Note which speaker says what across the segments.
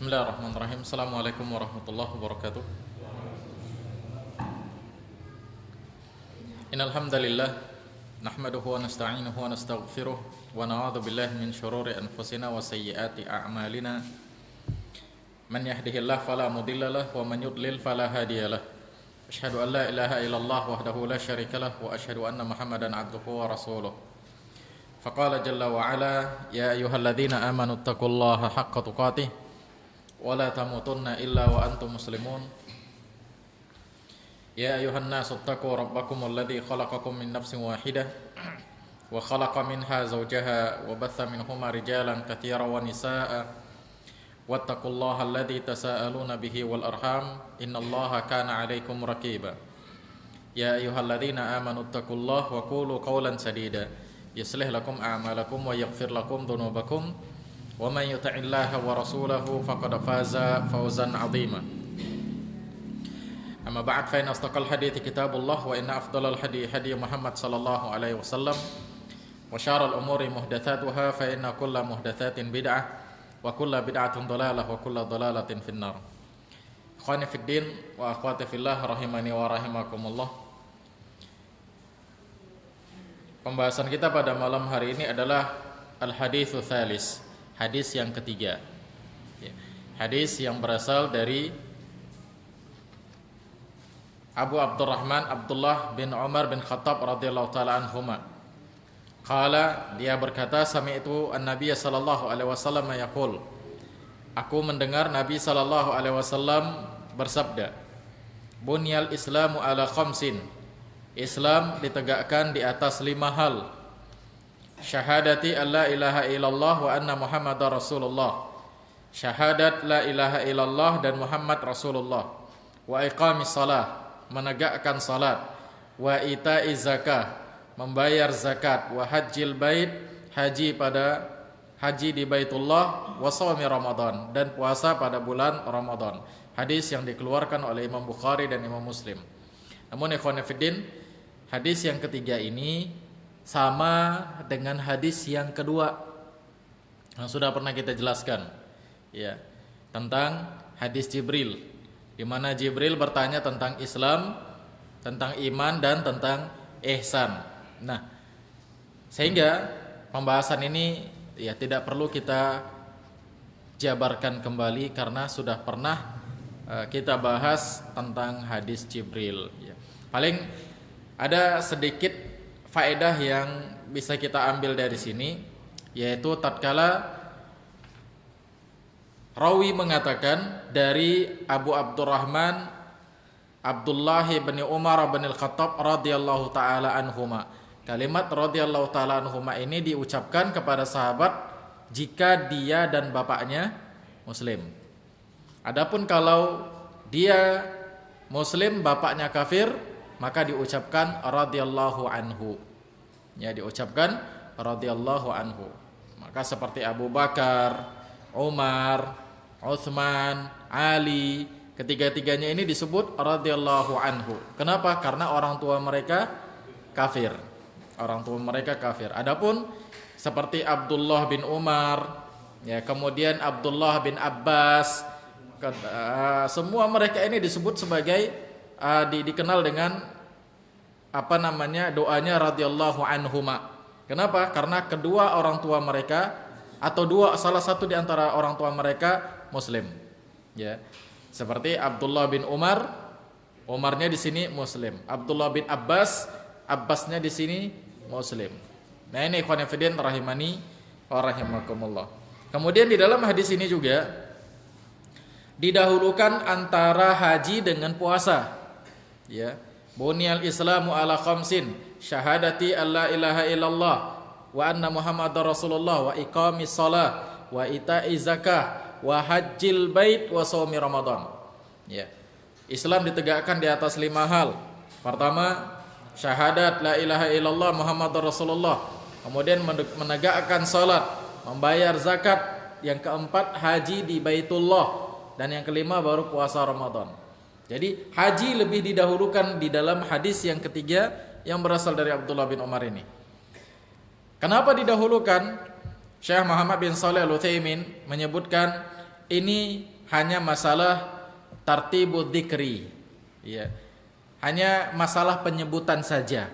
Speaker 1: Bismillahirrahmanirrahim. Assalamualaikum warahmatullahi wabarakatuh. Innal hamdalillah nahmaduhu wa nasta'inuhu wa nastaghfiruh wa na'udzu billahi min shururi anfusina wa sayyiati a'malina. Man yahdihillahu fala mudilla lahu wa man yudlil fala hadiyalah. Asyhadu an la ilaha illallah wahdahu la syarikalah wa asyhadu anna Muhammadan 'abduhu wa rasuluh. Faqala jalla wa 'ala ya ayyuhalladzina amanu taqullaha haqqa tuqatih wa la tamutunna illa wa antum muslimun. Ya ayuhan nasu taqu rabbakum alladhi khalaqakum min nafsin wahidah wa khalaqa minha zawjaha wa batha minhuma rijalan katsiran wa nisaa'a wattaqullaha alladhi tasaaluna bihi wal arham innallaha kana 'alaikum raqiba. Ya ayyuhalladzina amanu taqullaha wa qulu qawlan sadida yuslih lakum a'malakum wa yaghfir lakum dhunubakum wa man yuti'illaha wa rasulahu faqad faza fawzan 'azima. Amma ba'd, fa inna asdaqal hadithi kitabullah wa inna afdalal hadi hadi Muhammad sallallahu alaihi wasallam wa syarrul umuri muhdatsatuha fa inna kulla muhdatsatin bid'ah wa kulla bid'atin dhalalah wa kulla dhalalatin finnar. Ikhwani fid din wa akhwati fillah rahimani wa rahimakumullah. Pembahasan kita pada malam hari ini adalah al-haditsu tsalis, hadis yang ketiga. Hadis yang berasal dari Abu Abdurrahman Abdullah bin Umar bin Khattab radhiyallahu taala anhuma. Qala, dia berkata, sami'tu an-nabiy sallallahu alaihi wasallam yaqul, aku mendengar Nabi sallallahu alaihi wasallam bersabda, bunyal islamu ala khamsin, Islam ditegakkan di atas 5 hal. Syahadati alla ilaha illallah wa anna Muhammadar Rasulullah, syahadat la ilaha illallah dan Muhammad Rasulullah, wa iqamis salah, menegakkan salat, wa ita'iz zakah, membayar zakat, wa hajjil bait, haji di Baitullah, wa shaumi Ramadan, dan puasa pada bulan Ramadan. Hadis yang dikeluarkan oleh Imam Bukhari dan Imam Muslim. Namun ikhwan fillah, hadis yang ketiga ini sama dengan hadis yang kedua yang sudah pernah kita jelaskan, ya, tentang hadis Jibril, di mana Jibril bertanya tentang Islam, tentang iman, dan tentang ihsan. Nah, sehingga pembahasan ini ya tidak perlu kita jabarkan kembali karena sudah pernah kita bahas tentang hadis Jibril. Ya. Paling ada sedikit faedah yang bisa kita ambil dari sini, yaitu tatkala rawi mengatakan dari Abu Abdurrahman Abdullah bin Umar bin Al-Khattab radhiyallahu taala anhuma. Kalimat radhiyallahu taala anhuma ini diucapkan kepada sahabat jika dia dan bapaknya muslim. Adapun kalau dia muslim, bapaknya kafir, maka diucapkan radhiyallahu anhu. Ya, diucapkan radhiyallahu anhu. Maka seperti Abu Bakar, Umar, Utsman, Ali, ketiga-tiganya ini disebut radhiyallahu anhu. Kenapa? Karena orang tua mereka kafir. Orang tua mereka kafir. Adapun seperti Abdullah bin Umar, ya, kemudian Abdullah bin Abbas, semua mereka ini disebut sebagai dikenal dengan doanya radhiyallahu anhuma. Kenapa? Karena kedua orang tua mereka atau salah satu di antara orang tua mereka muslim. Ya. Seperti Abdullah bin Umar, Umarnya di sini muslim. Abdullah bin Abbas, Abbasnya di sini muslim. Nah, ini ikhwan fillah rahimani wa rahimakumullah. Kemudian di dalam hadis ini juga didahulukan antara haji dengan puasa. Ya, bunyal islamu ala khamsin, syahadati alla ilaha illallah wa anna Muhammadar Rasulullah, wa iqamis salah, wa ita'iz zakah, wa hajjil bait, wa shaumi Ramadan. Ya. Islam ditegakkan di atas 5 hal. Pertama, syahadat la ilaha illallah Muhammadar Rasulullah. Kemudian menegakkan salat, membayar zakat. Yang keempat, haji di Baitullah. Dan yang kelima baru puasa Ramadan. Jadi haji lebih didahulukan di dalam hadis yang ketiga yang berasal dari Abdullah bin Umar ini. Kenapa didahulukan? Syekh Muhammad bin Shalih Al-Utsaimin menyebutkan ini hanya masalah tartibud dzikri, ya. Hanya masalah penyebutan saja,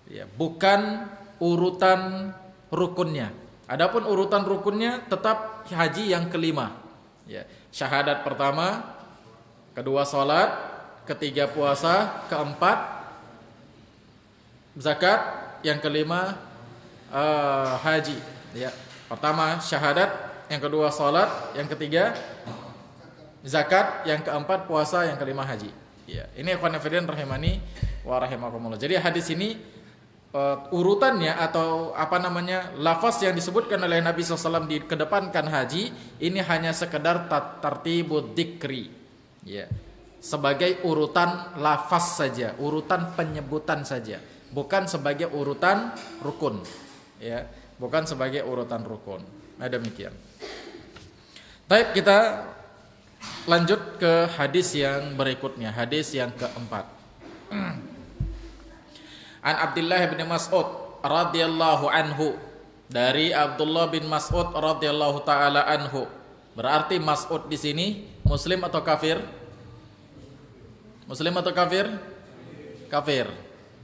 Speaker 1: ya, bukan urutan rukunnya. Adapun urutan rukunnya tetap haji yang kelima, ya. Syahadat pertama, kedua salat, ketiga puasa, keempat zakat, yang kelima haji, ya. Pertama syahadat, yang kedua salat, yang ketiga zakat, yang keempat puasa, yang kelima haji. Ya, ini ikhwan fillah rahimani wa rahimakumullah. Jadi hadis ini urutannya atau lafaz yang disebutkan oleh Nabi SAW dikedepankan haji ini hanya sekedar tartibud dzikri, ya, sebagai urutan lafaz saja, urutan penyebutan saja, bukan sebagai urutan rukun, ya, bukan sebagai urutan rukun. Nah, demikian. Baik, kita lanjut ke hadis yang berikutnya, hadis yang keempat. An Abdullah bin Mas'ud radhiyallahu anhu, dari Abdullah bin Mas'ud radhiyallahu taala anhu. Berarti Mas'ud di sini muslim atau kafir? Muslim atau kafir? Kafir.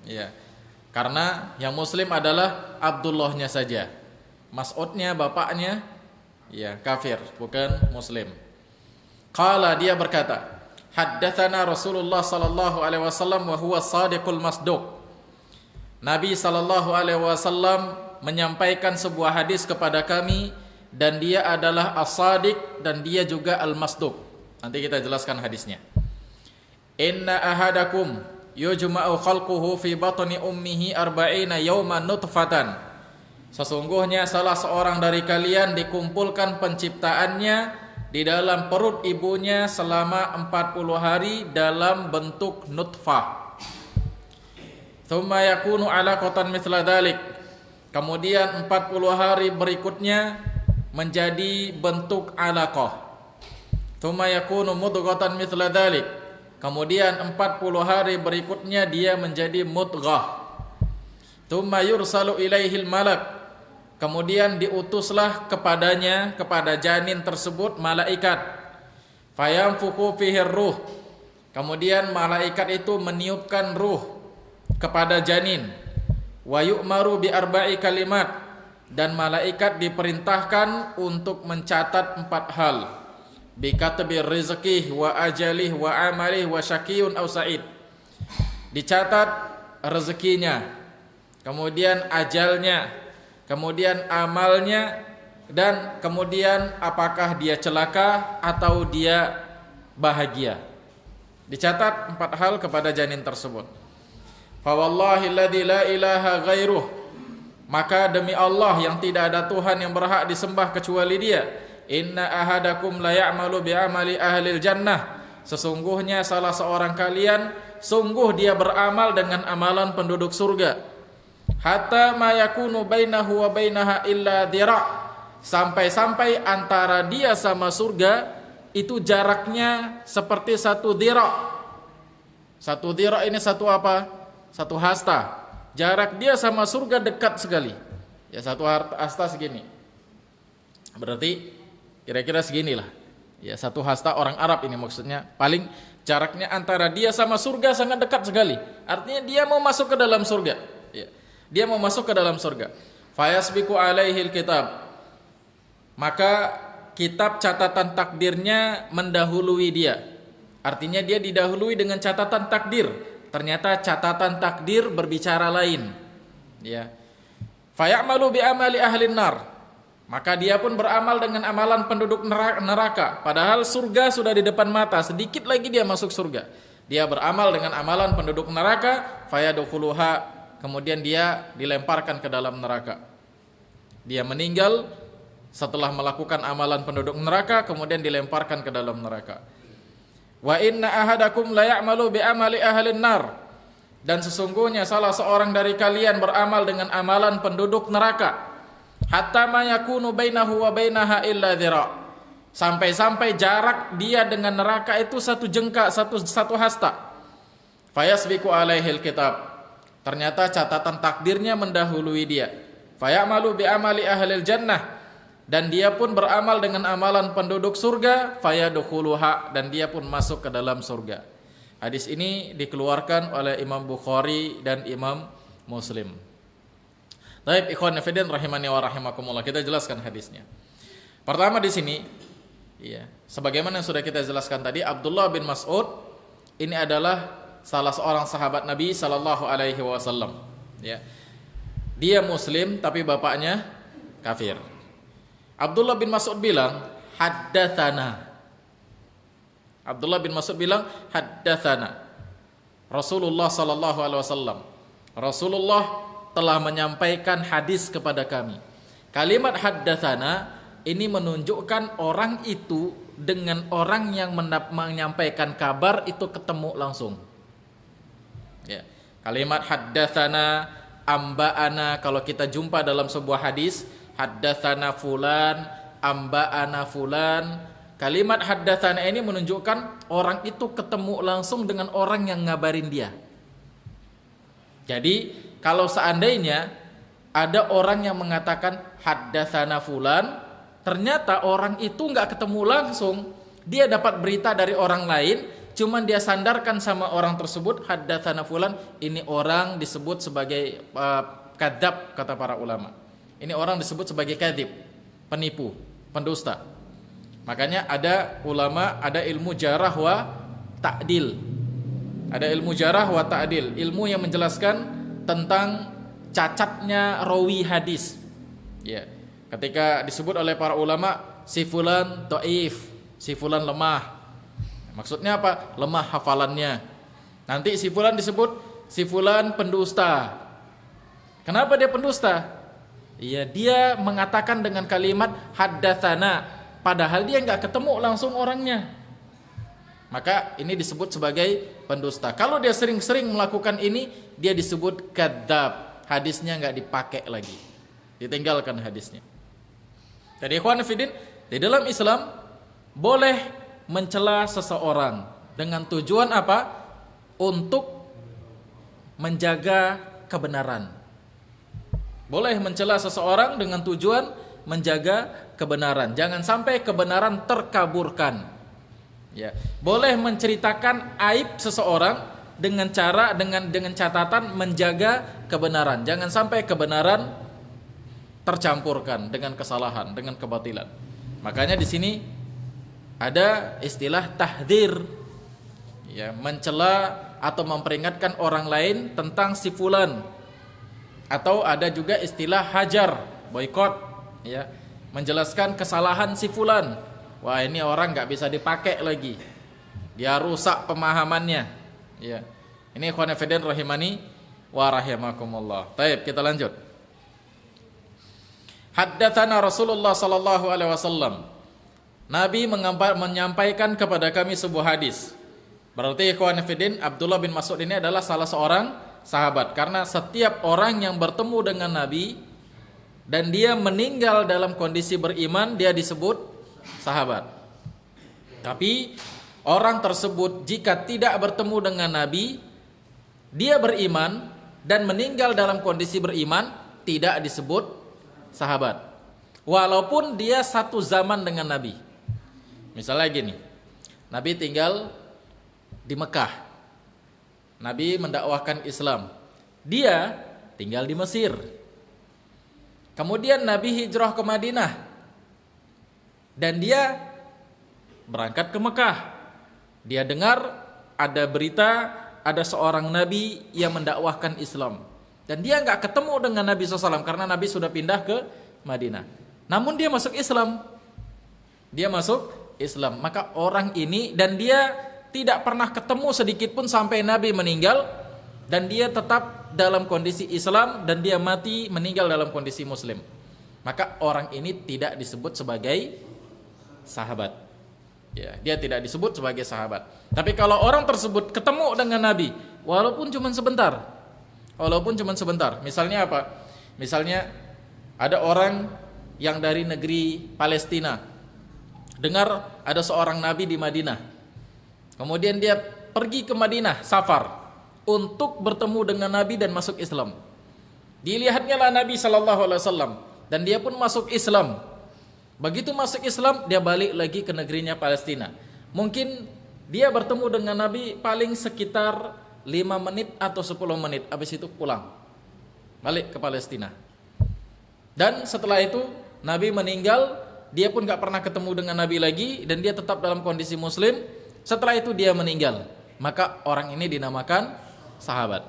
Speaker 1: Ya. Karena yang muslim adalah Abdullahnya saja. Mas'udnya bapaknya ya kafir, bukan muslim. Qala, dia berkata, haddatsana Rasulullah sallallahu alaihi wasallam wa huwa shadiqul masduq. Nabi sallallahu alaihi wasallam menyampaikan sebuah hadis kepada kami dan dia adalah as-sadiq dan dia juga al-masduq. Nanti kita jelaskan hadisnya. Inna ahadakum yujma'u khalquhu fi batni ummihi arba'ina yawman nutfatan. Sesungguhnya salah seorang dari kalian dikumpulkan penciptaannya di dalam perut ibunya selama 40 hari dalam bentuk nutfah. Tsumma yakunu 'alaqatan mithla dzalik. Kemudian 40 hari berikutnya menjadi bentuk 'alaqah. Tsumma yakunu mudghatan mithla dzalik. Kemudian 40 hari berikutnya dia menjadi mudghah. Tsumma yursalu ilaihil malak. Kemudian diutuslah kepadanya, kepada janin tersebut malaikat. Fayamfuku fihi ruh. Kemudian malaikat itu meniupkan ruh kepada janin. Wa yu'maru bi arba'i kalimat. Dan malaikat diperintahkan untuk mencatat 4 hal. Bi katbi rizqih wa ajalih wa amalih wa syaqiyun aw sa'id. Dicatat rezekinya, kemudian ajalnya, kemudian amalnya, dan kemudian apakah dia celaka atau dia bahagia. Dicatat 4 hal kepada janin tersebut. Fa wallahi alladzi la ilaha ghairuh, maka demi Allah yang tidak ada Tuhan yang berhak disembah kecuali Dia, inna ahadakum la ya'malu bi amali ahlil jannah, sesungguhnya salah seorang kalian sungguh dia beramal dengan amalan penduduk surga. Hatta ma yakunu bainahu wa bainaha illa dhira', sampai-sampai antara dia sama surga itu jaraknya seperti 1 dhira'. 1 dhira' ini satu apa? 1 hasta. Jarak dia sama surga dekat sekali. Ya, 1 hasta segini. Berarti kira-kira seginilah. Ya, 1 hasta orang Arab ini maksudnya. Paling jaraknya antara dia sama surga sangat dekat sekali. Artinya dia mau masuk ke dalam surga. Ya. Dia mau masuk ke dalam surga. Fayasbiqu alaihil kitab. Maka kitab catatan takdirnya mendahului dia. Artinya dia didahului dengan catatan takdir. Ternyata catatan takdir berbicara lain. Ya. Fayamalu bi amali ahlin nar. Maka dia pun beramal dengan amalan penduduk neraka. Padahal surga sudah di depan mata, sedikit lagi dia masuk surga. Dia beramal dengan amalan penduduk neraka, fayadukhuluha, kemudian dia dilemparkan ke dalam neraka. Dia meninggal setelah melakukan amalan penduduk neraka, kemudian dilemparkan ke dalam neraka. Wa inna ahadakum la ya'malu bi amali ahlin nar. Dan sesungguhnya salah seorang dari kalian beramal dengan amalan penduduk neraka. Hatta ma yakunu bainahu wa bainaha illa dhira'. Sampai-sampai jarak dia dengan neraka itu 1 jengkak, satu hasta. Fayasbiqu alaihil kitab. Ternyata catatan takdirnya mendahului dia. Fayamalu bi amali ahlil jannah. dan dia pun beramal dengan amalan penduduk surga, fayadkhuluha, dan dia pun masuk ke dalam surga. Hadis ini dikeluarkan oleh Imam Bukhari dan Imam Muslim. Baik, ikhwan fillah rahimani wa rahimakumullah, kita jelaskan hadisnya. Pertama di sini, ya, sebagaimana yang sudah kita jelaskan tadi, Abdullah bin Mas'ud ini adalah salah seorang sahabat Nabi sallallahu alaihi wasallam. Ya. Dia muslim tapi bapaknya kafir. Abdullah bin Mas'ud bilang, haddatsana. Abdullah bin Mas'ud bilang, haddatsana Rasulullah sallallahu alaihi wasallam. Rasulullah telah menyampaikan hadis kepada kami. Kalimat haddatsana ini menunjukkan orang itu dengan orang yang menyampaikan kabar itu ketemu langsung. Ya. Kalimat haddatsana, amba'ana, kalau kita jumpa dalam sebuah hadis, haddatsana fulan, amba'ana fulan. Kalimat haddatsana ini menunjukkan orang itu ketemu langsung dengan orang yang ngabarin dia. Jadi, kalau seandainya ada orang yang mengatakan haddatsana fulan, ternyata orang itu nggak ketemu langsung, dia dapat berita dari orang lain, cuman dia sandarkan sama orang tersebut, haddatsana fulan, ini orang disebut sebagai kadzab, kata para ulama. Ini orang disebut sebagai kadzib, penipu, pendusta. Makanya ada ulama, ada ilmu jarah wa ta'dil. Ada ilmu jarah wa ta'dil, ilmu yang menjelaskan tentang cacatnya rawi hadis. Ya. Ketika disebut oleh para ulama, si fulan dhaif, si fulan lemah. Maksudnya apa? Lemah hafalannya. Nanti si fulan disebut si fulan pendusta. Kenapa dia pendusta? Iya, dia mengatakan dengan kalimat haddatsana, padahal dia nggak ketemu langsung orangnya. Maka ini disebut sebagai pendusta. Kalau dia sering-sering melakukan ini, dia disebut kadzab. Hadisnya nggak dipakai lagi, ditinggalkan hadisnya. Jadi ikhwan fillah, di dalam Islam boleh mencela seseorang dengan tujuan apa? Untuk menjaga kebenaran. Boleh mencela seseorang dengan tujuan menjaga kebenaran. Jangan sampai kebenaran terkaburkan. Ya, boleh menceritakan aib seseorang dengan cara dengan catatan menjaga kebenaran. Jangan sampai kebenaran tercampurkan dengan kesalahan, dengan kebatilan. Makanya di sini ada istilah tahdzir, ya, mencela atau memperingatkan orang lain tentang si fulan. Atau ada juga istilah hajar, boikot, ya, menjelaskan kesalahan si fulan. Wah, ini orang nggak bisa dipakai lagi, dia rusak pemahamannya. Ya, ini ikhwan fillah rahimani wa rahimakumullah. Baik, kita lanjut. Haddatsana Rasulullah sallallahu alaihi wasallam. Nabi menyampaikan kepada kami sebuah hadis. Berarti ikhwan fillah, Abdullah bin Mas'ud ini adalah salah seorang sahabat, karena setiap orang yang bertemu dengan Nabi dan dia meninggal dalam kondisi beriman, dia disebut sahabat. Tapi orang tersebut jika tidak bertemu dengan Nabi, dia beriman dan meninggal dalam kondisi beriman, tidak disebut sahabat. Walaupun dia satu zaman dengan Nabi. Misalnya gini, Nabi tinggal di Mekah, Nabi mendakwahkan Islam, dia tinggal di Mesir. Kemudian Nabi hijrah ke Madinah dan dia berangkat ke Mekah. Dia dengar ada berita ada seorang Nabi yang mendakwahkan Islam, dan dia nggak ketemu dengan Nabi SAW karena Nabi sudah pindah ke Madinah. Namun dia masuk Islam. Dia masuk Islam. Maka orang ini, dan dia tidak pernah ketemu sedikit pun sampai Nabi meninggal, dan dia tetap dalam kondisi Islam, dan dia mati meninggal dalam kondisi Muslim. Maka orang ini tidak disebut sebagai sahabat. Ya, dia tidak disebut sebagai sahabat. Tapi kalau orang tersebut ketemu dengan Nabi, walaupun cuma sebentar, misalnya apa? Misalnya ada orang yang dari negeri Palestina dengar ada seorang Nabi di Madinah, kemudian dia pergi ke Madinah safar untuk bertemu dengan Nabi dan masuk Islam. Dilihatnya lah Nabi SAW dan dia pun masuk Islam. Begitu masuk Islam, dia balik lagi ke negerinya Palestina. Mungkin dia bertemu dengan Nabi paling sekitar 5 menit atau 10 menit. Habis itu pulang. Balik ke Palestina. Dan setelah itu Nabi meninggal, dia pun gak pernah ketemu dengan Nabi lagi, dan dia tetap dalam kondisi muslim. Setelah itu dia meninggal. Maka orang ini dinamakan sahabat.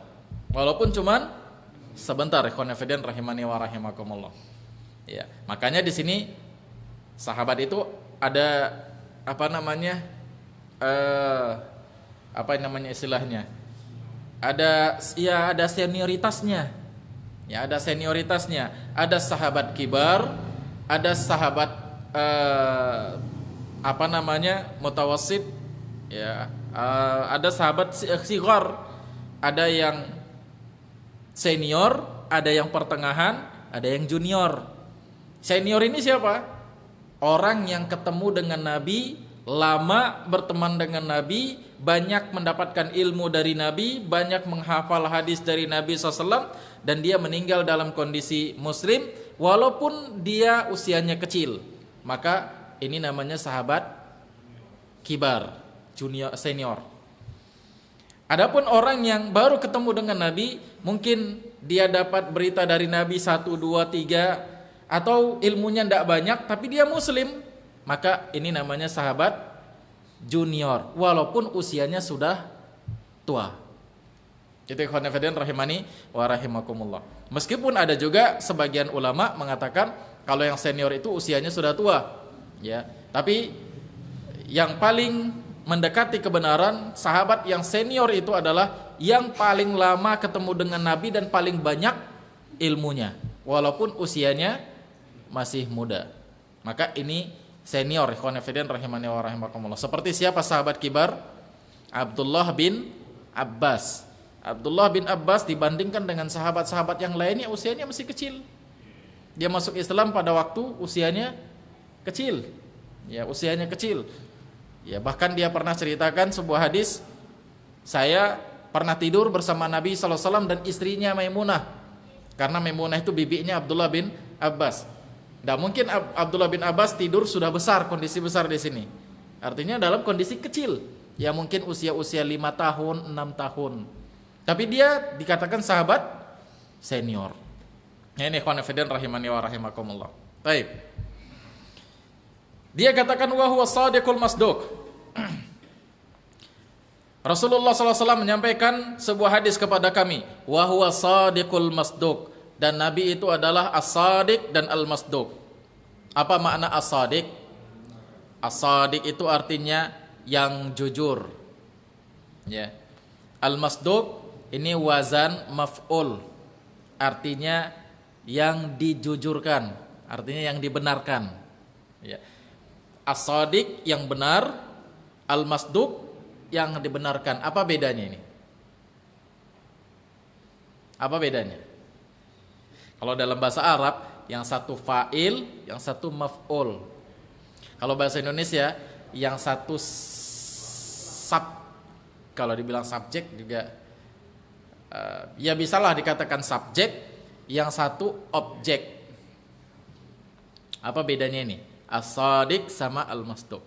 Speaker 1: Walaupun cuman sebentar, ikhwan fillah rahimani wa rahimakumullah. Ya, makanya di sini sahabat itu ada apa namanya istilahnya? Ada senioritasnya. Ya, ada senioritasnya. Ada sahabat kibar, ada sahabat mutawassit, ya. Ada sahabat sighar, ada yang senior, ada yang pertengahan, ada yang junior. Senior ini siapa? Orang yang ketemu dengan Nabi, lama berteman dengan Nabi, banyak mendapatkan ilmu dari Nabi, banyak menghafal hadis dari Nabi SAW, dan dia meninggal dalam kondisi muslim, walaupun dia usianya kecil. Maka ini namanya sahabat kibar, junior, senior. Adapun orang yang baru ketemu dengan Nabi, mungkin dia dapat berita dari Nabi 1, 2, 3, atau ilmunya tidak banyak, tapi dia muslim, maka ini namanya sahabat junior, walaupun usianya sudah tua. Itu ikhwan fillah rahimani wa rahimakumullah. Meskipun ada juga sebagian ulama mengatakan kalau yang senior itu usianya sudah tua, ya. Tapi yang paling mendekati kebenaran, sahabat yang senior itu adalah yang paling lama ketemu dengan Nabi dan paling banyak ilmunya, walaupun usianya masih muda. Maka ini senior, ikhwan fillah rahimani wa rahimakumullah. Seperti siapa sahabat kibar? Abdullah bin Abbas. Abdullah bin Abbas dibandingkan dengan sahabat-sahabat yang lainnya usianya masih kecil. Dia masuk Islam pada waktu usianya kecil. Ya, usianya kecil. Ya, bahkan dia pernah ceritakan sebuah hadis, saya pernah tidur bersama Nabi SAW dan istrinya Maimunah. Karena Maimunah itu bibinya Abdullah bin Abbas. Tidak mungkin Abdullah bin Abbas tidur sudah besar, kondisi besar di sini. Artinya dalam kondisi kecil. Ya mungkin usia-usia 5 tahun, 6 tahun. Tapi dia dikatakan sahabat senior. Ya, ini ikhwan fillah rahimani wa rahimakumullah. Baik. Dia katakan wa huwa shadiqul masduq. Rasulullah SAW menyampaikan sebuah hadis kepada kami, wa huwa shadiqul masduq, dan Nabi itu adalah as-sadiq dan al-masduq. Apa makna as-sadiq? As-sadiq itu artinya yang jujur. Ya. Al-masduq ini wazan maf'ul, artinya yang dijujurkan, artinya yang dibenarkan. Ya. As-sadiq yang benar, al-masduq yang dibenarkan. Apa bedanya ini? Apa bedanya? Kalau dalam bahasa Arab, yang satu fa'il, yang satu maf'ul. Kalau bahasa Indonesia, yang satu kalau dibilang subjek juga ya bisalah dikatakan subjek, yang satu objek. Apa bedanya ini? As-sadiq sama al-masduq.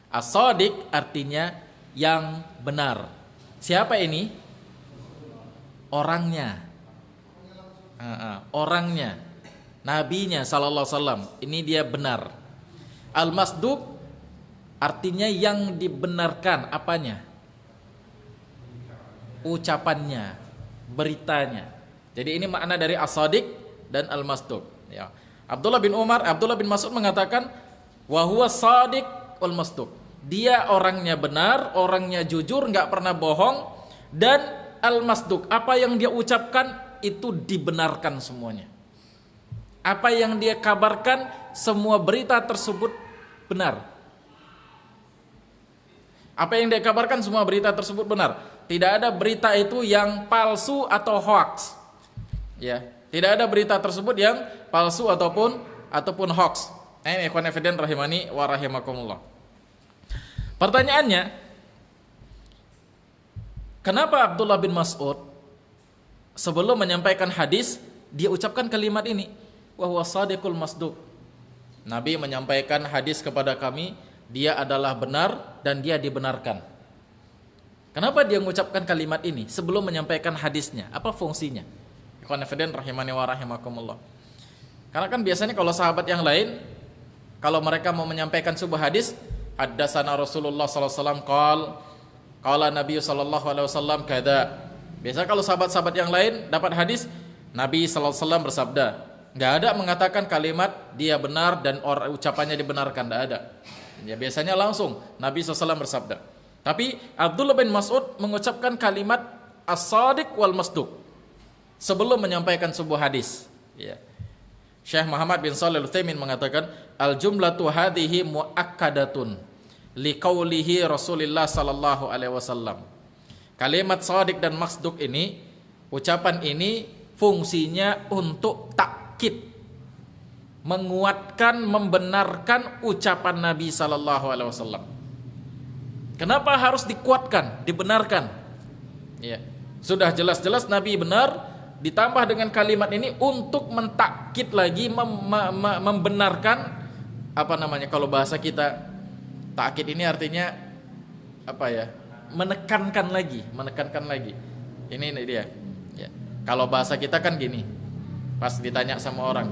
Speaker 1: As-sadiq artinya yang benar. Siapa ini? Orangnya. Orangnya. Nabinya sallallahu alaihi wasallam. Ini dia benar. Al-masduq artinya yang dibenarkan. Apanya? Ucapannya, beritanya. Jadi ini makna dari as-sadiq dan al-masduq. Ya. Abdullah bin Mas'ud mengatakan wa huwa shadiq wal masduq. Dia orangnya benar, orangnya jujur, enggak pernah bohong, dan al-masduq, apa yang dia ucapkan itu dibenarkan semuanya. Apa yang dia kabarkan, semua berita tersebut benar. Apa yang dia kabarkan, semua berita tersebut benar. Tidak ada berita itu yang palsu atau hoax. Ya, tidak ada berita tersebut yang palsu ataupun hoax. Ini ikhwan fillah rahimani wa rahimakumullah. Pertanyaannya, kenapa Abdullah bin Mas'ud sebelum menyampaikan hadis dia ucapkan kalimat ini, wa huwa shadiqul masduq? Nabi menyampaikan hadis kepada kami, dia adalah benar dan dia dibenarkan. Kenapa dia mengucapkan kalimat ini sebelum menyampaikan hadisnya? Apa fungsinya? Ikhwan fillah rahimani wa rahimakumullah. Karena kan biasanya kalau sahabat yang lain, kalau mereka mau menyampaikan sebuah hadis, haddatsana Rasulullah sallallahu alaihi wasallam qala Nabi sallallahu alaihi wasallam kada. Biasa kalau sahabat-sahabat yang lain dapat hadis, Nabi sallallahu alaihi wasallam bersabda. Enggak ada mengatakan kalimat dia benar dan ucapannya dibenarkan, enggak ada. Ya biasanya langsung Nabi SAW bersabda. Tapi Abdullah bin Mas'ud mengucapkan kalimat as-sadiq wal masduq sebelum menyampaikan sebuah hadis. Ya. Syekh Muhammad bin Shalih Al-Utsaimin mengatakan al-jumlatu hadhihi muakkadatun liqaulihi Rasulullah sallallahu alaihi wasallam. Kalimat sadiq dan masduq ini, ucapan ini fungsinya untuk takkid, menguatkan, membenarkan ucapan Nabi sallallahu alaihi wasallam. Kenapa harus dikuatkan, dibenarkan? Ya, sudah jelas-jelas Nabi benar, ditambah dengan kalimat ini untuk mentakkid lagi, membenarkan apa namanya kalau bahasa kita takkid ini artinya apa ya? Menekankan lagi. Ini dia. Ya. Kalau bahasa kita kan gini. Pas ditanya sama orang,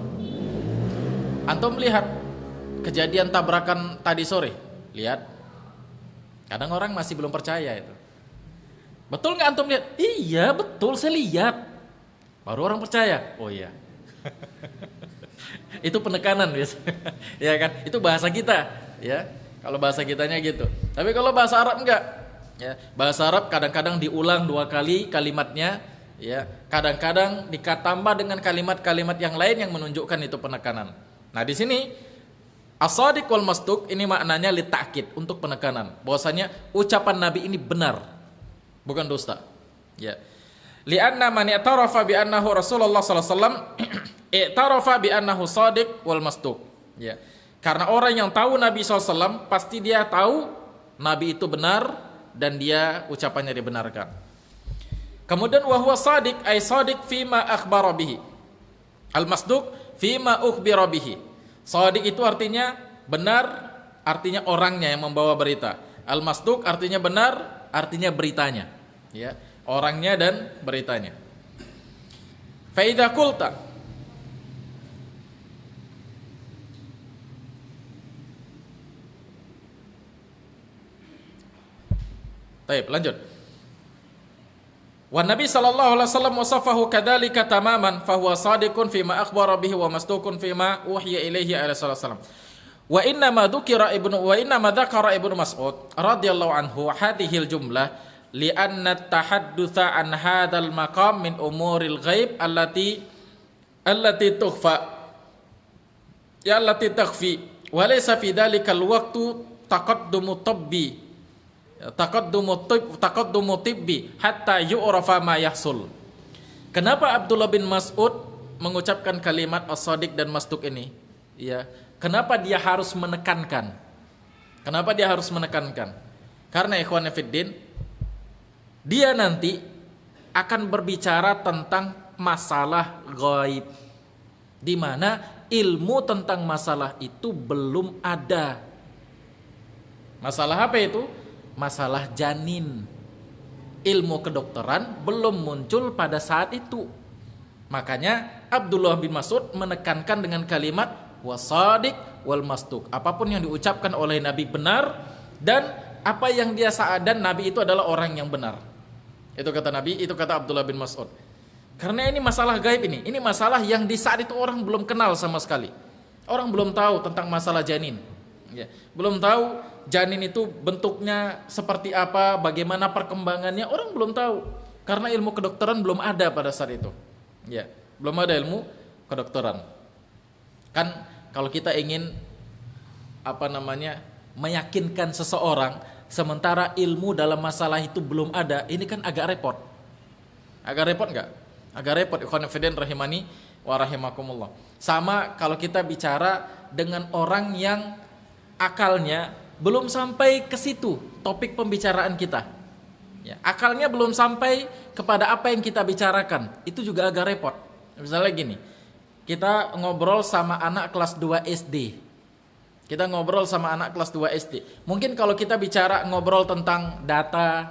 Speaker 1: antum lihat kejadian tabrakan tadi sore? Lihat. Kadang orang masih belum percaya itu. Betul nggak antum lihat? Iya betul, saya lihat. Baru orang percaya. Oh iya. Itu penekanan biasanya. Ya kan? Itu bahasa kita. Ya. Kalau bahasa kitanya gitu. Tapi kalau bahasa Arab enggak. Ya. Bahasa Arab kadang-kadang diulang 2 kali kalimatnya. Ya. Kadang-kadang ditambah dengan kalimat-kalimat yang lain yang menunjukkan itu penekanan. Nah di sini as-sadiq wal masduq ini maknanya litakid, untuk penekanan. Bahwasanya ucapan Nabi ini benar, bukan dusta. Ya. Li'anna man i'tarafa bi annahu Rasulullah sallallahu alaihi wasallam i'tarafa bi annahu sadiq wal masduq. Ya. Karena orang yang tahu Nabi SAW pasti dia tahu Nabi itu benar dan dia ucapannya dibenarkan. Kemudian wa huwa sadiq ay sadiq fima akhbara bihi. Al masduq fima ukhbira bihi. Shadiq itu artinya benar, artinya orangnya yang membawa berita. Al-masduq artinya benar, artinya beritanya. Ya, orangnya dan beritanya. Fa idza qulta Baik, lanjut. Wa Nabi sallallahu alaihi wasallam wasafahu kadzalika tamaman fa huwa shadiqun fima akhbara bihi wa masduqun fima uhiya ilaihi alaihi wasallam. Wa inna ma dzakara Ibnu Mas'ud radhiyallahu anhu hadhil jumlah li anna at-tahaddutsa an hadzal maqam min umuril ghaib allati tukhfa ya allati takhfi wa laysa fi dzalikal waqtu taqaddumu tibbi hatta yu'rafa ma yahsul. Kenapa Abdullah bin Mas'ud mengucapkan kalimat as-sadiq dan masduq ini? Ya, kenapa dia harus menekankan? Karena ikhwan fiddin, dia nanti akan berbicara tentang masalah gaib, di mana ilmu tentang masalah itu belum ada. Masalah apa itu? Masalah janin. Ilmu kedokteran belum muncul pada saat itu. Makanya Abdullah bin Mas'ud menekankan dengan kalimat wasadiq wal masduq. Apapun yang diucapkan oleh Nabi benar, dan apa yang dia dan Nabi itu adalah orang yang benar. Itu kata Nabi, itu kata Abdullah bin Mas'ud. Karena ini masalah gaib ini. Ini masalah yang di saat itu orang belum kenal sama sekali. Orang belum tahu tentang masalah janin. Ya, belum tahu janin itu bentuknya seperti apa, bagaimana perkembangannya, orang belum tahu. Karena ilmu kedokteran belum ada pada saat itu. Ya, belum ada ilmu kedokteran. Kan kalau kita ingin meyakinkan seseorang sementara ilmu dalam masalah itu belum ada, ini kan agak repot. Agak repot enggak? Agak repot, ikhwan fillah rahimani wa rahimakumullah. Sama kalau kita bicara dengan orang yang akalnya belum sampai ke situ topik pembicaraan kita. Ya, akalnya belum sampai kepada apa yang kita bicarakan. Itu juga agak repot. Misalnya gini, kita ngobrol sama anak kelas 2 SD. Kita ngobrol sama anak kelas 2 SD. Mungkin kalau kita bicara ngobrol tentang data,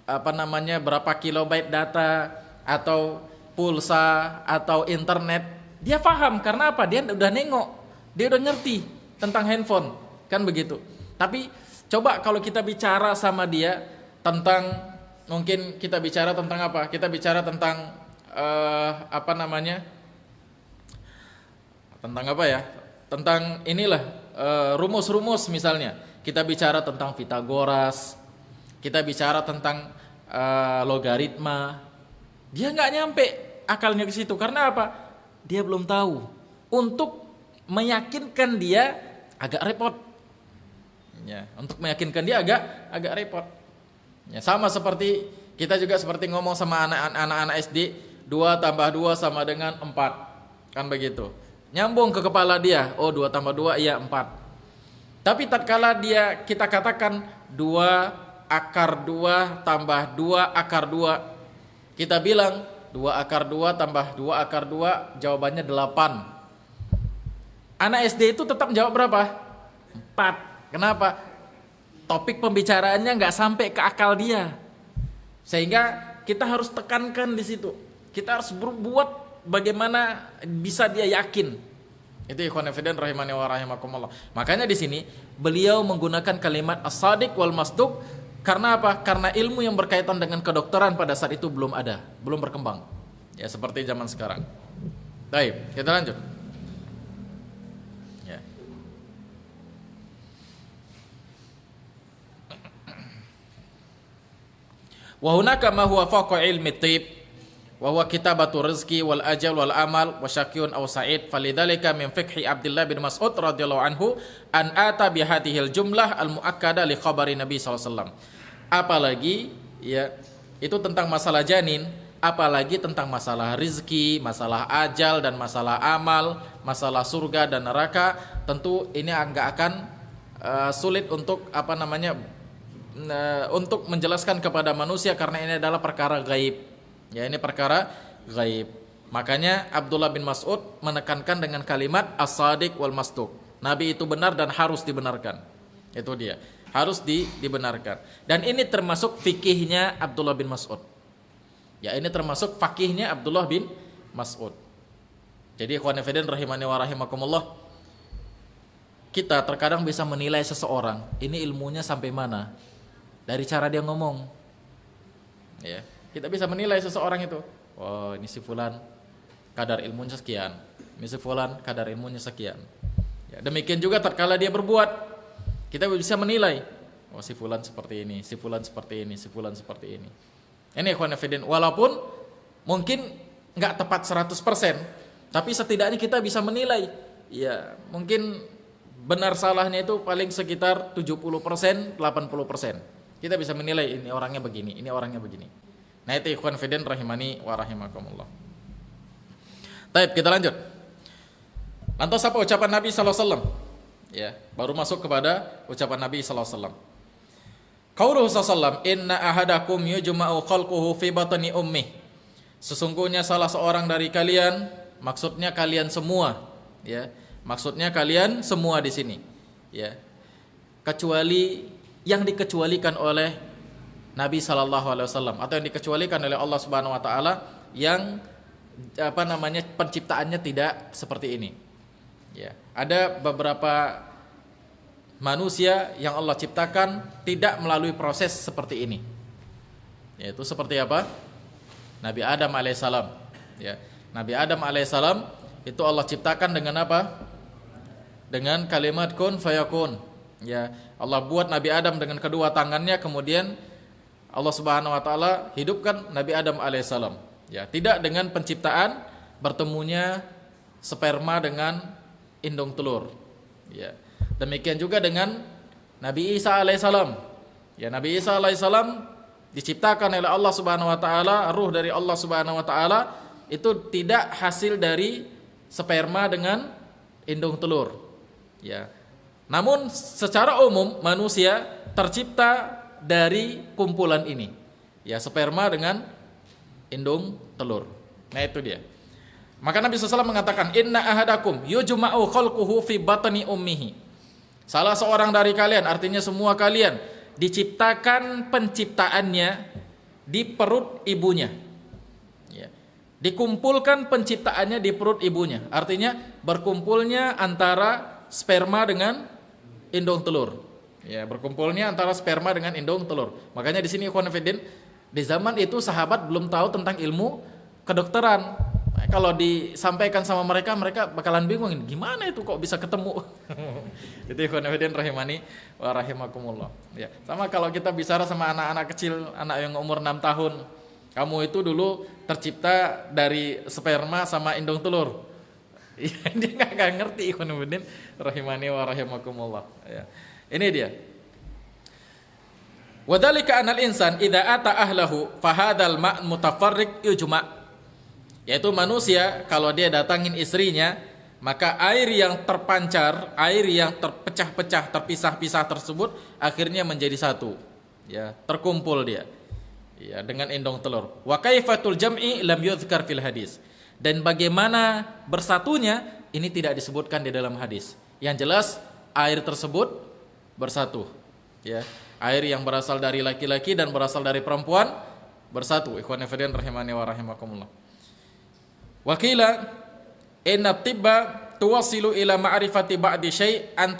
Speaker 1: berapa kilobyte data, atau pulsa, atau internet, dia paham. Karena apa? Dia udah nengok, dia udah ngerti tentang handphone, kan begitu. Tapi coba kalau kita bicara sama dia tentang, mungkin kita bicara tentang apa? Kita bicara tentang tentang apa ya? Tentang inilah rumus-rumus misalnya. Kita bicara tentang Pitagoras, kita bicara tentang logaritma. Dia nggak nyampe akalnya ke situ. Karena apa? Dia belum tahu. Untuk meyakinkan dia agak repot. Ya, untuk meyakinkan dia agak repot. Ya, sama seperti kita juga seperti ngomong sama anak-anak SD, 2 tambah 2 sama dengan 4. Kan begitu. Nyambung ke kepala dia, oh 2 tambah 2 iya 4. Tapi tatkala kita katakan 2 akar 2 tambah 2 akar 2, kita bilang 2 akar 2 tambah 2 akar 2, jawabannya 8. Anak SD itu tetap jawab berapa? 4. Kenapa? Topik pembicaraannya nggak sampai ke akal dia. Sehingga kita harus tekankan di situ. Kita harus berbuat bagaimana bisa dia yakin. Itu ikhwan fillah rahimani wa rahimakumullah. Makanya di sini beliau menggunakan kalimat as-sadiq wal masduq. Karena apa? Karena ilmu yang berkaitan dengan kedokteran pada saat itu belum ada, belum berkembang. Ya seperti zaman sekarang. Baik, kita lanjut. Ya. Wa hunaka ma huwa faqa ilmi tib wa huwa kitabatu rizqi wal ajal wal amal wa syaqiyun aw sa'id, falidzalika min fiqhi Abdullah bin Mas'ud radhiyallahu anhu an ata bi hadhil jumlah al muakkada li khabari Nabi sallallahu alaihi wasallam. Apalagi ya itu tentang masalah janin, apalagi tentang masalah rizki, masalah ajal dan masalah amal, masalah surga dan neraka, tentu ini enggak akan sulit untuk untuk menjelaskan kepada manusia karena ini adalah perkara gaib. Ya, ini perkara gaib. Makanya Abdullah bin Mas'ud menekankan dengan kalimat as-sadiq wal masduq. Nabi itu benar dan harus dibenarkan. Itu dia. Harus dibenarkan. Dan ini termasuk fikihnya Abdullah bin Mas'ud. Ya, ini termasuk fakihnya Abdullah bin Mas'ud. Jadi ikhwan fillah rahimani wa rahimakumullah, kita terkadang bisa menilai seseorang, ini ilmunya sampai mana? Dari cara dia ngomong. Ya, kita bisa menilai seseorang itu. Oh, ini si fulan kadar ilmunya sekian. Ini si fulan kadar ilmunya sekian. Ya, demikian juga tatkala dia berbuat, kita bisa menilai. Oh, si fulan seperti ini, si fulan seperti ini, si fulan seperti ini. Ini ikhwan fillah, walaupun mungkin enggak tepat 100%, tapi setidaknya kita bisa menilai. Ya, mungkin benar salahnya itu paling sekitar 70%, 80%. Kita bisa menilai ini orangnya begini, ini orangnya begini. Nah, itu ikhwan fillah rahimani wa rahimakumullah. Baik, kita lanjut. Lantas apa ucapan Nabi sallallahu alaihi wasallam? Ya, baru masuk kepada ucapan Nabi sallallahu alaihi wasallam. Qauluhu sallallahu alaihi wasallam, "Inna ahadakum yujma'u khalquhu fi batni ummih." Sesungguhnya salah seorang dari kalian, maksudnya kalian semua, ya. Maksudnya kalian semua di sini, ya. Kecuali yang dikecualikan oleh Nabi sallallahu alaihi wasallam atau yang dikecualikan oleh Allah Subhanahu wa taala yang penciptaannya tidak seperti ini. Ya, ada beberapa manusia yang Allah ciptakan tidak melalui proses seperti ini. Yaitu seperti apa? Nabi Adam alaihissalam. Ya, Nabi Adam alaihissalam itu Allah ciptakan dengan apa? Dengan kalimat kun fayakun. Ya, Allah buat Nabi Adam dengan kedua tangannya, kemudian Allah Subhanahu wa taala hidupkan Nabi Adam alaihissalam. Ya, tidak dengan penciptaan bertemunya sperma dengan indung telur. Ya. Demikian juga dengan Nabi Isa alaihissalam. Ya, Nabi Isa alaihissalam diciptakan oleh Allah Subhanahu wa taala, ruh dari Allah Subhanahu wa taala itu tidak hasil dari sperma dengan indung telur. Ya. Namun secara umum manusia tercipta dari kumpulan ini. Ya, sperma dengan indung telur. Nah, itu dia. Maka Nabi SAW mengatakan, "Inna ahadakum yujma'u khalquhu fi batni ummihi." Salah seorang dari kalian, artinya semua kalian, diciptakan penciptaannya di perut ibunya. Ya. Dikumpulkan penciptaannya di perut ibunya. Artinya berkumpulnya antara sperma dengan indung telur. Ya, berkumpulnya antara sperma dengan indung telur. Makanya di sini ikhwan fillah, di zaman itu sahabat belum tahu tentang ilmu kedokteran. Kalau disampaikan sama mereka, mereka bakalan bingung, gimana itu kok bisa ketemu? Itu ikhwan fillah rahimani wa rahimakumullah. Ya, sama kalau kita bicara sama anak-anak kecil, anak yang umur 6 tahun, kamu itu dulu tercipta dari sperma sama indung telur. Dia nggak ngerti ikhwan fillah rahimani wa rahimakumullah. Ya. Ini dia. Wadhalika anal insan idza ata ahlahu fahadal ma' mutafarriq yujma'. Yaitu manusia kalau dia datangin istrinya, maka air yang terpancar, air yang terpecah-pecah, terpisah-pisah tersebut akhirnya menjadi satu. Ya, terkumpul dia. Ya, dengan indung telur. Wa kaifatul jam'i lam yuzkar fil hadis. Dan bagaimana bersatunya ini tidak disebutkan di dalam hadis. Yang jelas air tersebut bersatu. Ya, air yang berasal dari laki-laki dan berasal dari perempuan bersatu. Ikhwan fillah rahimani wa rahimakumullah. Wakila inna tibba tuwasilu ila ma'rifati ba'di syai' an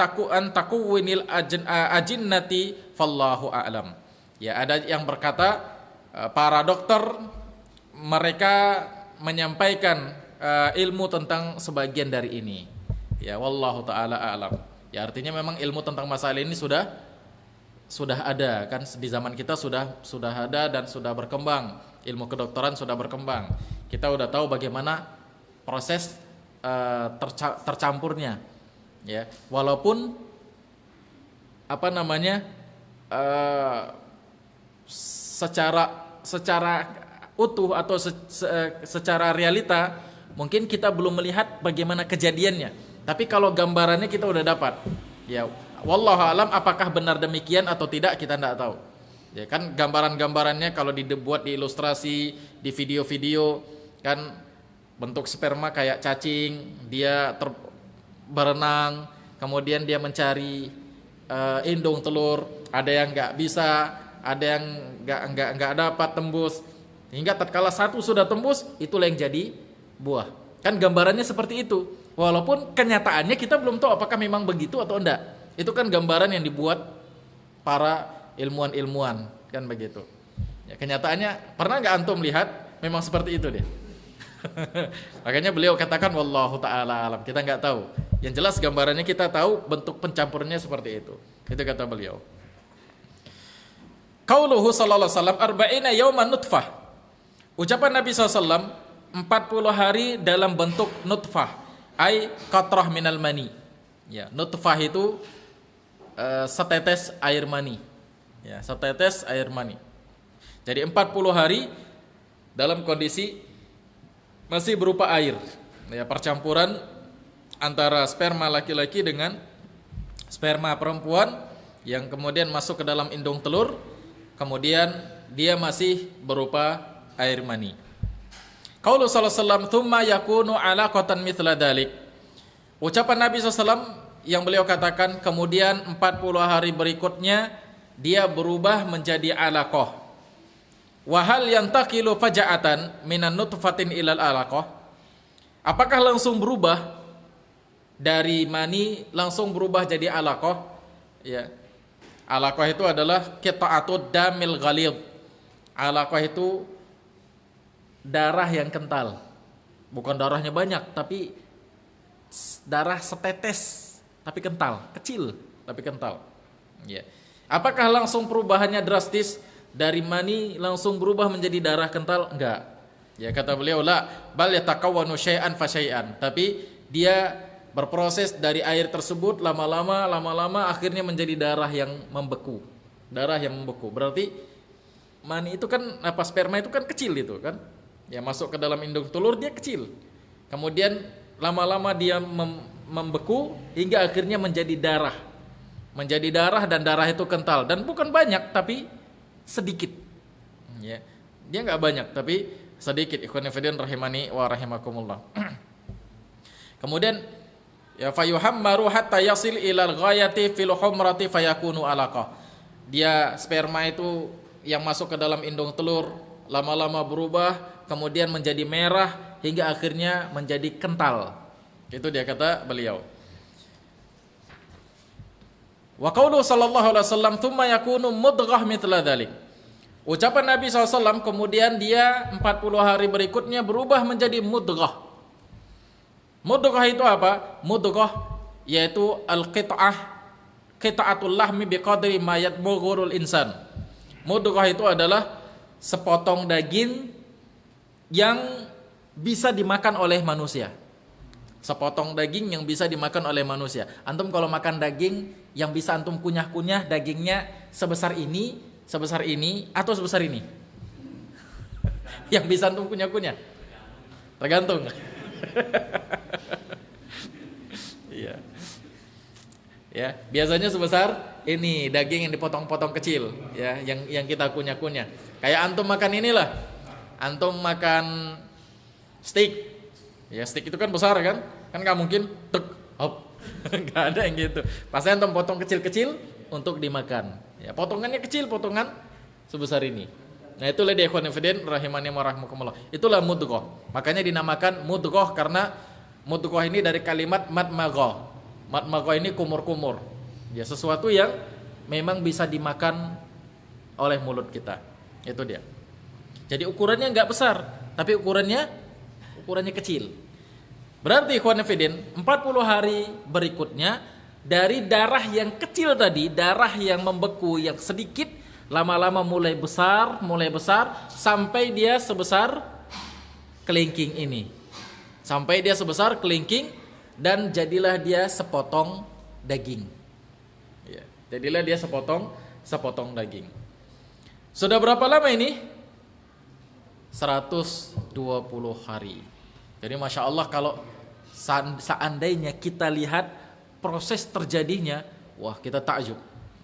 Speaker 1: takuwinil ajinnati fallahu a'lam. Ya, ada yang berkata para dokter mereka menyampaikan ilmu tentang sebagian dari ini. Ya, wallahu taala a'lam. Ya, artinya memang ilmu tentang masalah ini sudah ada kan, di zaman kita sudah ada dan sudah berkembang. Ilmu kedokteran sudah berkembang. Kita udah tahu bagaimana proses tercampurnya, ya. Walaupun secara utuh atau secara realita mungkin kita belum melihat bagaimana kejadiannya. Tapi kalau gambarannya kita udah dapat. Ya, wallahu alam apakah benar demikian atau tidak kita tidak tahu. Ya kan gambaran-gambarannya kalau dibuat di ilustrasi, di video-video kan bentuk sperma kayak cacing, dia berenang, kemudian dia mencari indung telur, ada yang nggak bisa, ada yang nggak dapat tembus, hingga tatkala satu sudah tembus, itulah yang jadi buah. Kan gambarannya seperti itu, walaupun kenyataannya kita belum tahu apakah memang begitu atau enggak. Itu kan gambaran yang dibuat para ilmuwan-ilmuwan kan begitu. Ya, kenyataannya pernah nggak antum lihat memang seperti itu dia. Makanya beliau katakan wallahu taala alam, kita nggak tahu. Yang jelas gambarannya kita tahu bentuk pencampurnya seperti itu. Itu kata beliau. Qauluhu sallallahu alaihi wasallam arba'ina yauman nutfah. Ucapan Nabi SAW 40 hari dalam bentuk nutfah, ai qatrah minal mani. Ya, nutfah itu setetes air mani. Ya, setetes air mani. Jadi 40 hari dalam kondisi masih berupa air. Ya, percampuran antara sperma laki-laki dengan sperma perempuan yang kemudian masuk ke dalam indung telur, kemudian dia masih berupa air mani. Qaulu sallallahu alaihi wasallam tsumma yakunu alaqatan mithla dalik. Ucapan Nabi SAW yang beliau katakan kemudian 40 hari berikutnya dia berubah menjadi alaqah. Wa hal yantaqilu faja'atan minan nutfatin ilal alaqah? Apakah langsung berubah dari mani langsung berubah jadi alaqah? Ya. Alaqah itu adalah qita'atud damil ghalidh. Alaqah itu darah yang kental. Bukan darahnya banyak, tapi darah setetes tapi kental, kecil tapi kental. Ya. Apakah langsung perubahannya drastis dari mani langsung berubah menjadi darah kental? Enggak. Ya, kata beliau la bal yatakawwanu syai'an fa syai'an. Tapi dia berproses dari air tersebut lama-lama akhirnya menjadi darah yang membeku. Darah yang membeku. Berarti mani itu kan sperma itu kan kecil itu kan. Ya, masuk ke dalam indung telur dia kecil. Kemudian lama-lama dia membeku hingga akhirnya menjadi darah. Menjadi darah dan darah itu kental dan bukan banyak tapi sedikit. Ya. Dia enggak banyak tapi sedikit. Ikhwan fillah rahimani wa rahimakumullah. Kemudian Ya fayuhammaru hatta yasil ilal ghayati fil humrati fayakunu alaqah. Dia sperma itu yang masuk ke dalam indung telur lama-lama berubah kemudian menjadi merah hingga akhirnya menjadi kental. Itu dia kata beliau. Wa qaulu sallallahu alaihi wasallam tsumma yakunu mudghah mithla dzalik. Ucapan Nabi SAW kemudian dia 40 hari berikutnya berubah menjadi mudghah. Mudghah itu apa? Mudghah yaitu qita'atul lahmi biqadri ma yatmughurul insan. Mudghah itu adalah sepotong daging yang bisa dimakan oleh manusia. Sepotong daging yang bisa dimakan oleh manusia. Antum kalau makan daging yang bisa antum kunyah-kunyah dagingnya sebesar ini, atau sebesar ini? Yang bisa antum kunyah-kunyah? Tergantung. Iya. Ya, biasanya sebesar ini daging yang dipotong-potong kecil, ya, yang kita kunyah-kunyah. Kayak antum makan inilah. Antum makan steak. Ya, steak itu kan besar kan? Kan nggak mungkin tek hop. Nggak ada yang gitu. Pasti antum potong kecil-kecil untuk dimakan. Ya, potongannya kecil, potongan sebesar ini. Nah, itulah dia ikhwan fillah rahimani wa rahmakumullah. Itulah mudghah. Makanya dinamakan mudghah karena mudghah ini dari kalimat madmaghah. Madmaghah ini kumur-kumur. Ya, sesuatu yang memang bisa dimakan oleh mulut kita. Itu dia. Jadi ukurannya nggak besar, tapi ukurannya kecil. Berarti ikhwan fillah 40 hari berikutnya dari darah yang kecil tadi, darah yang membeku yang sedikit lama-lama mulai besar sampai dia sebesar kelingking ini. Sampai dia sebesar kelingking dan jadilah dia sepotong daging. Ya, jadilah dia sepotong daging. Sudah berapa lama ini? 120 hari. Jadi Masya Allah kalau seandainya kita lihat proses terjadinya, wah kita takjub.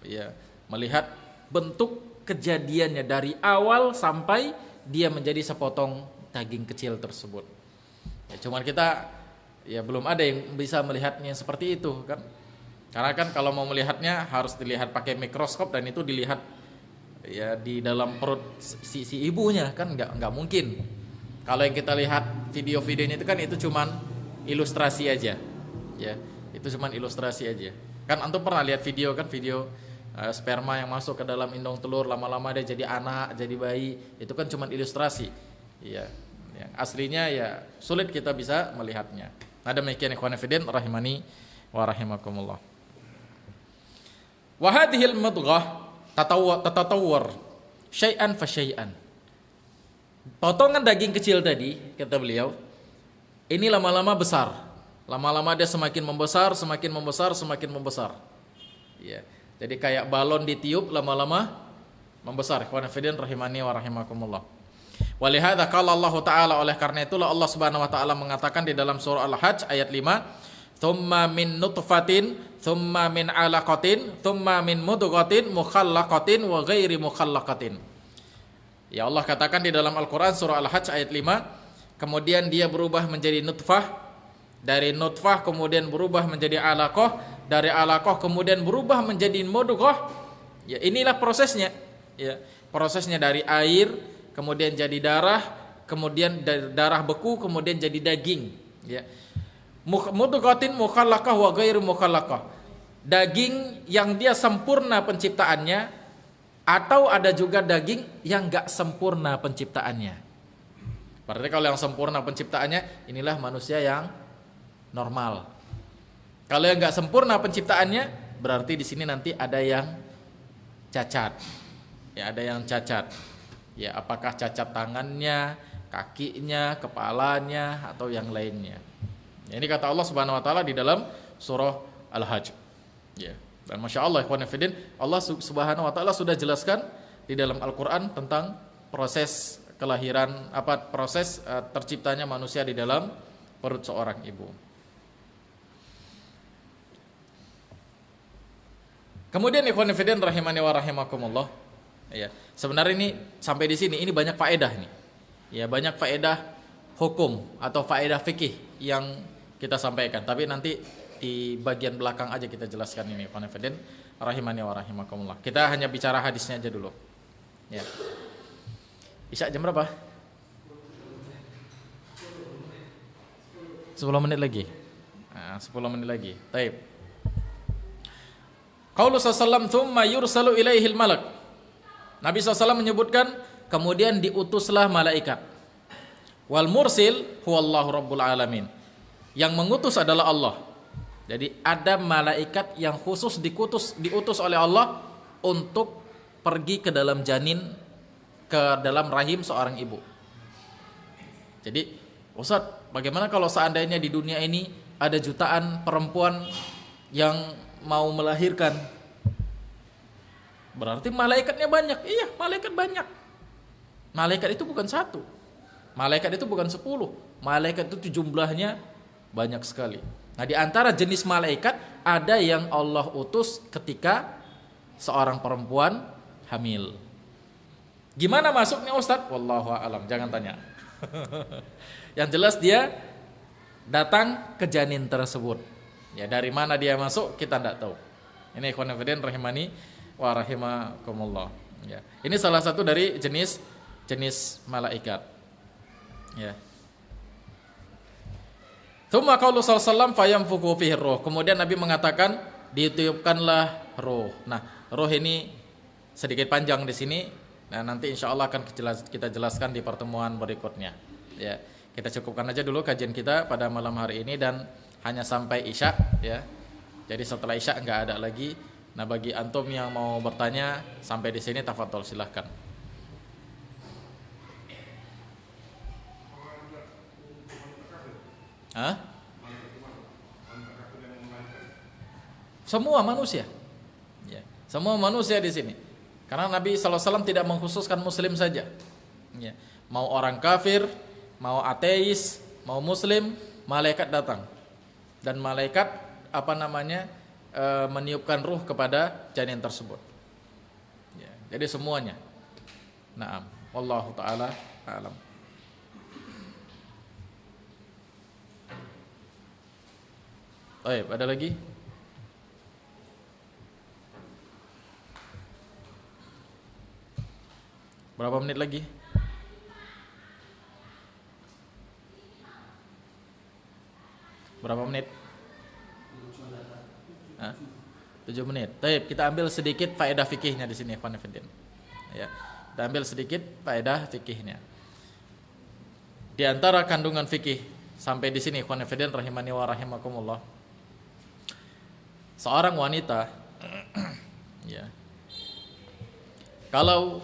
Speaker 1: Ya, melihat bentuk kejadiannya dari awal sampai dia menjadi sepotong daging kecil tersebut. Ya, cuman kita ya belum ada yang bisa melihatnya seperti itu kan. Karena kan kalau mau melihatnya harus dilihat pakai mikroskop dan itu dilihat ya di dalam perut si ibunya kan nggak mungkin. Kalau yang kita lihat video-videonya itu kan itu cuman ilustrasi aja. Ya, itu cuman ilustrasi aja. Kan antum pernah lihat video kan sperma yang masuk ke dalam indung telur lama-lama dia jadi anak, jadi bayi. Itu kan cuman ilustrasi. Ya, aslinya ya sulit kita bisa melihatnya. Nah, demikian ikhwan fillah rahimani wa rahimakumullah. Wa hadhil mudghah tatatawwar syai'an fa syai'an. Potongan daging kecil tadi kata beliau ini lama-lama besar. Lama-lama dia semakin membesar. Ya, jadi kayak balon ditiup lama-lama membesar. Ikhwan fillah rahimani wa rahimakumullah. Walihada qala Allah Ta'ala, oleh karena itulah Allah Subhanahu wa taala mengatakan di dalam surah Al-Hajj ayat 5, "Tsumma min nutfatin, tsumma min 'alaqatin, tsumma min mudghatin mukhallaqatin wa ghairi mukhallaqatin." Ya, Allah katakan di dalam Al-Qur'an surah Al-Hajj ayat 5, kemudian dia berubah menjadi nutfah, dari nutfah kemudian berubah menjadi 'alaqah, dari 'alaqah kemudian berubah menjadi mudghah. Ya, inilah prosesnya. Ya, prosesnya dari air kemudian jadi darah, kemudian dari darah beku, kemudian jadi daging. Ya. Mudghatin mukhallaqah wa ghairu mukhallaqah. Daging yang dia sempurna penciptaannya, atau ada juga daging yang enggak sempurna penciptaannya. Berarti kalau yang sempurna penciptaannya, inilah manusia yang normal. Kalau yang enggak sempurna penciptaannya, berarti di sini nanti ada yang cacat. Ya, ada yang cacat. Ya, apakah cacat tangannya, kakinya, kepalanya, atau yang lainnya. Ya, ini kata Allah Subhanahu wa taala di dalam surah Al-Hajj. Ya. Dan Masya Allah ikhwan fillah, Allah Subhanahu wa taala sudah jelaskan di dalam Al-Qur'an tentang proses kelahiran, proses terciptanya manusia di dalam perut seorang ibu. Kemudian ikhwan fillah rahimani wa rahimakumullah. Ya, sebenarnya ini sampai di sini ini banyak faedah nih. Ya, banyak faedah hukum atau faedah fikih yang kita sampaikan. Tapi nanti di bagian belakang aja kita jelaskan ini, Konfiden rahimani wa rahimakumullah. Kita hanya bicara hadisnya aja dulu. Ya. Isya jam berapa? 10 menit lagi. Nah, 10 menit lagi. Baik. Qaulus sallallahu tsumma yursalu ilaihil malak. Nabi SAW menyebutkan kemudian diutuslah malaikat. Wal mursil huwallahu rabbul alamin. Yang mengutus adalah Allah. Jadi ada malaikat yang khusus diutus oleh Allah untuk pergi ke dalam janin, ke dalam rahim seorang ibu. Jadi, Ustaz, bagaimana kalau seandainya di dunia ini ada jutaan perempuan yang mau melahirkan? Berarti malaikatnya banyak. Iya, malaikat banyak. Malaikat itu bukan satu. Malaikat itu bukan 10. Malaikat itu jumlahnya banyak sekali. Nah, di antara jenis malaikat ada yang Allah utus ketika seorang perempuan hamil. Gimana masuknya Ustadz? Wallahu a'lam, jangan tanya. Yang jelas dia datang ke janin tersebut. Ya, dari mana dia masuk kita tidak tahu. Ini ikhwan fillah rahimani wa rahimakumullah. Ya. Ini salah satu dari jenis malaikat. Ya. Tsumma qaulu sallallahu fayamfuku fihi ruh. Kemudian Nabi mengatakan ditiupkanlah ruh. Nah, ruh ini sedikit panjang di sini. Nah, nanti insya Allah akan kita jelaskan di pertemuan berikutnya. Ya, kita cukupkan aja dulu kajian kita pada malam hari ini dan hanya sampai Isya. Ya, jadi setelah Isya enggak ada lagi. Nah, bagi antum yang mau bertanya sampai di sini, tafadhol silahkan. Hah? Semua manusia. Ya, semua manusia di sini. Karena Nabi SAW tidak mengkhususkan Muslim saja. Ya, mau orang kafir, mau ateis, mau Muslim, malaikat datang. Dan malaikat meniupkan ruh kepada janin tersebut. Ya, jadi semuanya. Naam, wallahu taala a'lam. Baik, ada lagi? Berapa menit lagi? Berapa menit? 7 menit. Baik, kita ambil sedikit faedah fikihnya di sini, Ikhwan Fillah. Ya. Kita ambil sedikit faedah fikihnya. Di antara kandungan fikih sampai di sini, Ikhwan Fillah rahimani wa rahimakumullah. Seorang wanita ya. Kalau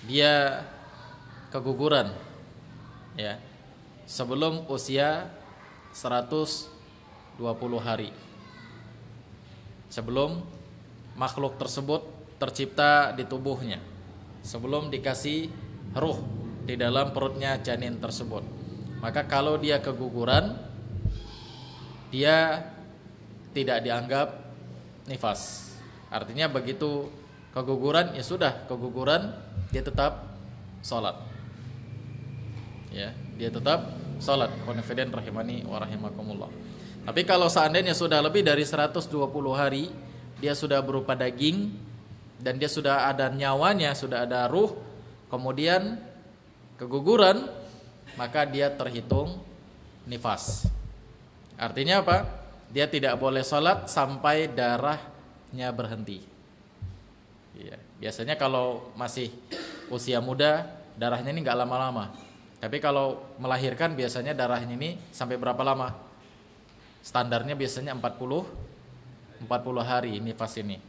Speaker 1: dia keguguran ya sebelum usia 120 hari, sebelum makhluk tersebut tercipta di tubuhnya, sebelum dikasih ruh di dalam perutnya janin tersebut, maka kalau dia keguguran, dia tidak dianggap nifas. Artinya begitu keguguran, ya sudah keguguran, dia tetap sholat. Ya, dia tetap sholat. Konfiden rahimani wa rahimakumullah. Tapi kalau seandainya sudah lebih dari 120 hari, dia sudah berupa daging dan dia sudah ada nyawanya, sudah ada ruh, kemudian keguguran, maka dia terhitung nifas. Artinya apa? Dia tidak boleh sholat sampai darahnya berhenti. Ya, biasanya kalau masih usia muda, darahnya ini nggak lama-lama. Tapi kalau melahirkan biasanya darahnya ini sampai berapa lama? Standarnya biasanya 40 hari nifas ini.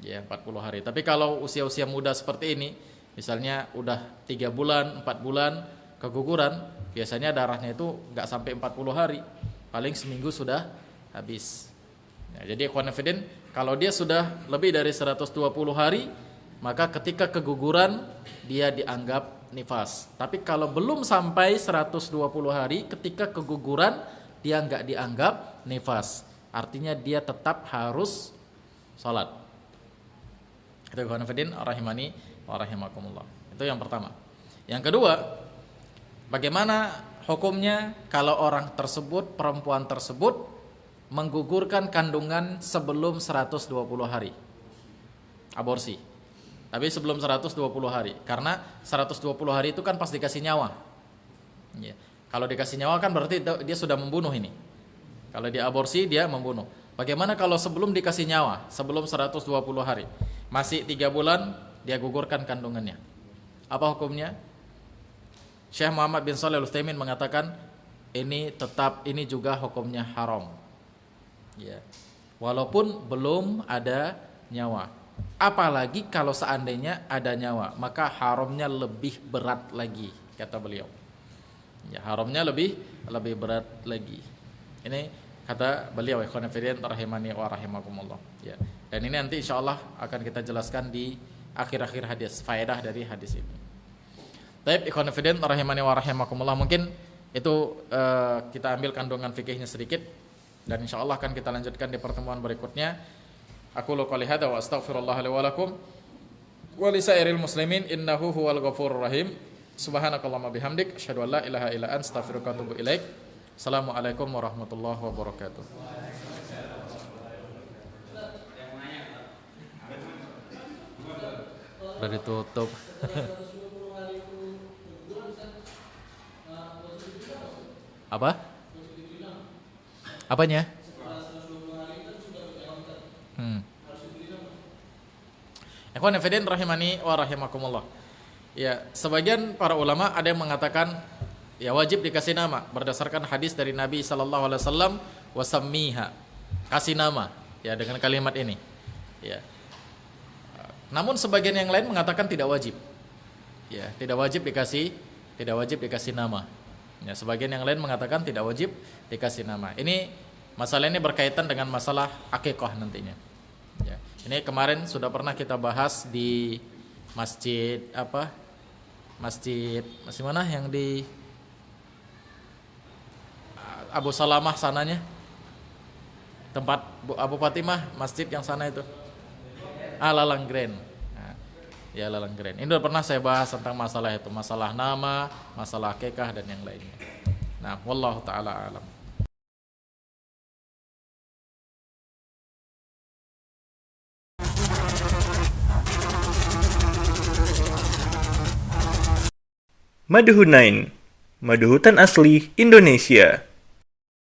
Speaker 1: Ya, 40 hari. Tapi kalau usia-usia muda seperti ini, misalnya udah 3 bulan, 4 bulan keguguran, biasanya darahnya itu nggak sampai 40 hari. Paling seminggu sudah habis. Ya, jadi konfiden kalau dia sudah lebih dari 120 hari, maka ketika keguguran dia dianggap nifas. Tapi kalau belum sampai 120 hari, ketika keguguran dia enggak dianggap nifas. Artinya dia tetap harus sholat. Itu konfiden rahimani wa rahimakumullah. Itu yang pertama. Yang kedua, bagaimana hukumnya kalau orang tersebut, perempuan tersebut menggugurkan kandungan sebelum 120 hari. Aborsi. Tapi sebelum 120 hari. Karena 120 hari itu kan pas dikasih nyawa. Ya. Kalau dikasih nyawa kan berarti dia sudah membunuh ini. Kalau dia aborsi dia membunuh. Bagaimana kalau sebelum dikasih nyawa, sebelum 120 hari, masih 3 bulan dia gugurkan kandungannya? Apa hukumnya? Syekh Muhammad bin Shalih Al-Utsaimin mengatakan ini juga hukumnya haram. Ya. Walaupun belum ada nyawa. Apalagi kalau seandainya ada nyawa, maka haramnya lebih berat lagi, kata beliau. Ya, haramnya lebih berat lagi. Ini kata beliau, ikhwan fillah rahimani wa rahimakumullah. Ya. Dan ini nanti insyaallah akan kita jelaskan di akhir-akhir hadis, faedah dari hadis ini. Baik, ikhwan fillah rahimani wa rahimakumullah, mungkin itu kita ambil kandungan fikihnya sedikit dan insyaallah akan kita lanjutkan di pertemuan berikutnya. Aku qouli hadza wa astaghfirullah li wa lakum wa li sairil muslimin innahu huwal ghafurur rahim. Subhanakallahumma bihamdik asyhadu an la ilaha illa anta astaghfiruka wa atubu ilaik. Assalamualaikum warahmatullahi wabarakatuh. Udah ditutup. Apa? Apanya? Ikhwan fillah rahimani wa rahimakumullah. Ya, sebagian para ulama ada yang mengatakan ya wajib dikasih nama berdasarkan hadis dari Nabi sallallahu alaihi wasallam wasammiha. Kasih nama ya dengan kalimat ini. Ya. Namun sebagian yang lain mengatakan tidak wajib. Ya, tidak wajib dikasih nama. Ya, sebagian yang lain mengatakan tidak wajib dikasih nama. Ini masalah ini berkaitan dengan masalah akikah nantinya. Ya. Ini kemarin sudah pernah kita bahas di masjid mana yang di Abu Salamah sananya, tempat Abu Fatimah, masjid yang sana itu, Lalang Grand. Nah, ya Lalang Grand. Ini sudah pernah saya bahas tentang masalah itu, masalah nama, masalah akikah dan yang lainnya. Nah, wallahu taala alam.
Speaker 2: Madu Hunain, madu hutan asli Indonesia.